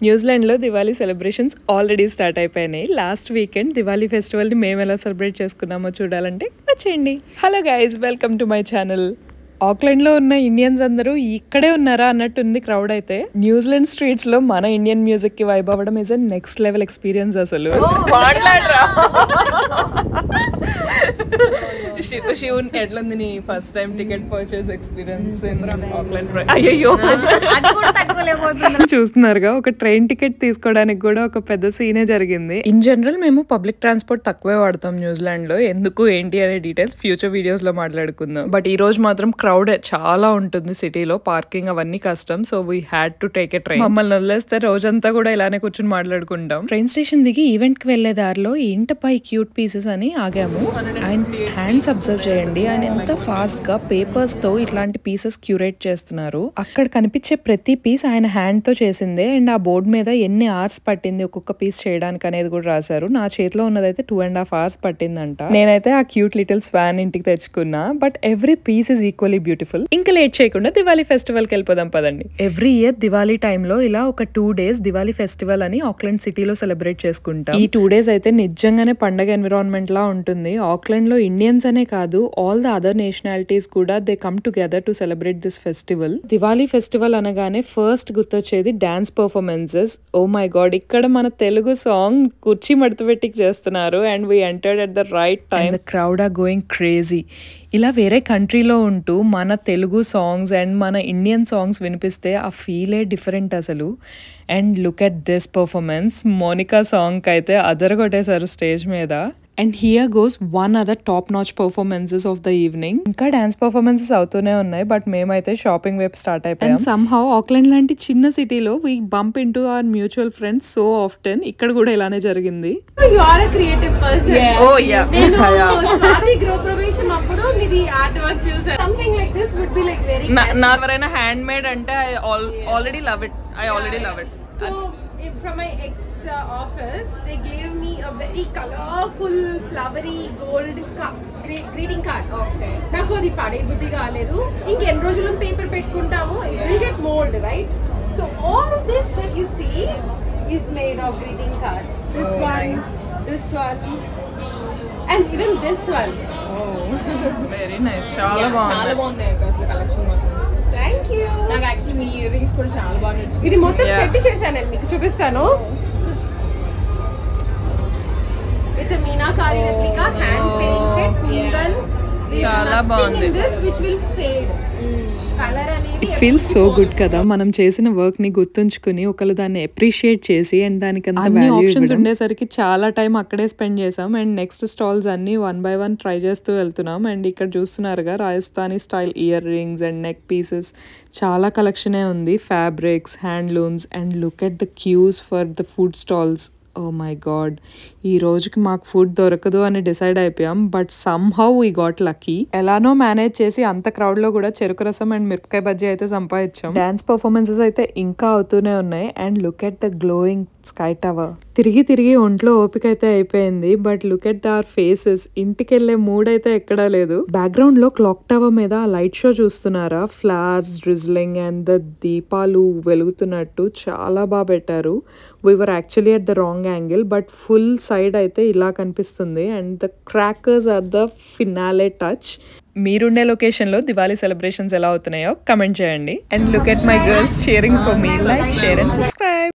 న్యూజిలాండ్లో Diwali celebrations already start అయిపోయినాయి. Last weekend Diwali ఫెస్టివల్ని మేము ఎలా సెలబ్రేట్ చేసుకున్నామో చూడాలంటే వచ్చేయండి. Hello guys, welcome to my channel. ఆక్లాండ్లో ఉన్న ఇండియన్స్ అందరూ ఇక్కడే ఉన్నారా అన్నట్టుంది క్రౌడ్ అయితే. న్యూజిలాండ్ స్ట్రీట్స్ లో మన ఇండియన్ మ్యూజిక్ కి వైబ్ అవ్వడం is a next level experience అసలు. ఎట్లుంది నీ first time ticket purchase experience in Auckland? అయ్యో చూస్తున్నారుగా, ఒక ట్రైన్ టికెట్ తీసుకోవడానికి కూడా ఒక పెద్ద సీనే జరిగింది. ఇన్ జనరల్ మేము పబ్లిక్ ట్రాన్స్పోర్ట్ తక్కువే వాడతాం న్యూజిలాండ్ లో. ఎందుకు ఏంటి అనే డీటెయిల్స్ ఫ్యూచర్ వీడియోస్ లో మాట్లాడుకుందాం. బట్ ఈ రోజు మాత్రం క్రౌడ్ చాలా ఉంటుంది సిటీలో, పార్కింగ్ అవన్నీ కష్టం. So we had to take a train. మమ్మల్ని వదిలేస్తే రోజంతా కూడా ఇలానే కూర్చొని మాట్లాడుకుంటాం. ట్రైన్ స్టేషన్ దిగి ఈవెంట్ కి వెళ్లే దారిలో ఏంటపై క్యూట్ పీసెస్ అని ఆగాము. ఆయన హ్యాండ్స్ అబ్జర్వ్ చేయండి, ఆయన ఎంత ఫాస్ట్ గా పేపర్స్ తో ఇట్లాంటి పీసెస్ క్యూరేట్ చేస్తున్నారు. అక్కడ కనిపించే ప్రతి పీస్ ఆయన హ్యాండ్ తో చేసిందే. అండ్ ఆ బోర్డు మీద ఎన్ని అవర్స్ పట్టింది ఒక్కొక్క పీస్ చేయడానికి అనేది కూడా రాశారు. నా చేతిలో ఉన్నదైతే 2.5 hours పట్టిందంట. నేనైతే ఆ క్యూట్ లిటిల్ స్వాన్ ఇంటికి తెచ్చుకున్నా. But every piece is equally beautiful. ఇంకా లేట్ చేయకుండా దివాళీ ఫెస్టివల్ కి వెళ్ళిపోదాం పదండి. ఎవ్రీ ఇయర్ దివాళీ టైంలో ఇలా ఒక 2 days దివాళీ ఫెస్టివల్ అని ఆక్లాండ్ సిటీలో సెలబ్రేట్ చేసుకుంటాం. ఈ 2 days అయితే నిజంగానే పండగ ఎన్విరాన్మెంట్ లా ఉంటుంది. ఆక్లాండ్ లో ఇండియన్స్ అనే కాదు, ఆల్ ద అదర్ నేషనాలిటీస్ కూడా they come together to celebrate this festival. Diwali festival అనగానే ఫస్ట్ గుర్తొచ్చేది dance performances. Oh my God, ఇక్కడ మన తెలుగు సాంగ్ కుర్చీ మడత పెట్టి చేస్తున్నారు. And we entered at the right time. The crowd are going crazy. ఇలా వేరే కంట్రీలో ఉంటూ మన తెలుగు సాంగ్స్ అండ్ మన ఇండియన్ సాంగ్స్ వినిపిస్తే ఆ ఫీలే డిఫరెంట్ అసలు. And look at this performance. Monica song అయితే అదరగొట్టేశారు స్టేజ్ మీద. And here goes one other top notch performances of the evening. ఇంకా డాన్స్ పర్ఫార్మెన్సెస్ అవుతూనే ఉన్నాయి. బట్ మేమైతే షాపింగ్ వైపు స్టార్ట్ అయిపోయాం. సమ్హౌ ఆక్లాండ్ లాంటి చిన్న సిటీలో we bump into hour mutual friends so often. ఇక్కడ కూడా ఇలానే జరిగింది. ఎవరైనా హ్యాండ్ మేడ్ అంటే I already love it. So from my ex office, they gave me a very colorful, flowery gold greeting card. Okay. Naku adi pade buddhi gaaledu. Inke en rojulu paper pettukuntamu, it will get mold, right? So all of this that you see is made of greeting card. This one, nice. This one, and even this one. Oh, very nice. Chala బాగున్నాయి అసలు collection మాత్రం. Thank you. నాకు actually మీ ear rings కూడా చాలా బాగా నచ్చింది. ఇది మొత్తం సెట్ చేశానండి, మీకు చూపిస్తాను. It's a meenakari replica, hand pasted kundan. చాలా బాగుంది. This which will fade. Colour అనేది ఇట్ ఫీల్స్ సో గుడ్ కదా. మనం చేసిన వర్క్ ని గుర్తుంచుకుని ఒకళ్ళు దాన్ని అప్రిషియేట్ చేసి అండ్ దానికి అంత వాల్యూ ఆప్షన్స్ ఉండేసరికి చాలా టైం అక్కడే స్పెండ్ చేసాం. అండ్ నెక్స్ట్ స్టాల్స్ అన్ని 1 by 1 ట్రై చేస్తూ వెళ్తున్నాం. అండ్ ఇక్కడ చూస్తున్నారుగా Rajasthani style earrings and neck pieces చాలా కలెక్షనే ఉంది. Fabrics, handlooms. And look at the queues for the food stalls. Oh my God, ఈ రోజుకి మాకు ఫుడ్ దొరకదు అని డిసైడ్ అయిపోయాం. But somehow we got lucky. ఎలానో మేనేజ్ చేసి అంత క్రౌడ్ లో కూడా చెరుకు రసం అండ్ మిరపకాయ బజ్జీ అయితే సంపాదించాం. డాన్స్ పర్ఫార్మెన్సెస్ అయితే ఇంకా అవుతూనే ఉన్నాయి. And look at the glowing sky tower. తిరిగి తిరిగి ఒంట్లో ఓపిక అయితే అయిపోయింది. But look at our faces. ఇంటికి వెళ్లే మూడ్ అయితే ఎక్కడా లేదు. బ్యాక్గ్రౌండ్ లో క్లాక్ టవర్ మీద లైట్ షో చూస్తున్నారా? ఫ్లవర్స్ డ్రిజ్లింగ్ అండ్ ద దీపాలు వెలుగుతున్నట్టు చాలా బాగా పెట్టారు. We were actually at the wrong angle, but full side అయితే ఇలా కనిపిస్తుంది. And the crackers are the finale touch. మీరుండే లొకేషన్ లో దివాళీ సెలబ్రేషన్స్ ఎలా అవుతున్నాయో కమెంట్ చేయండి. And look at my girls cheering for me. Like, share and subscribe.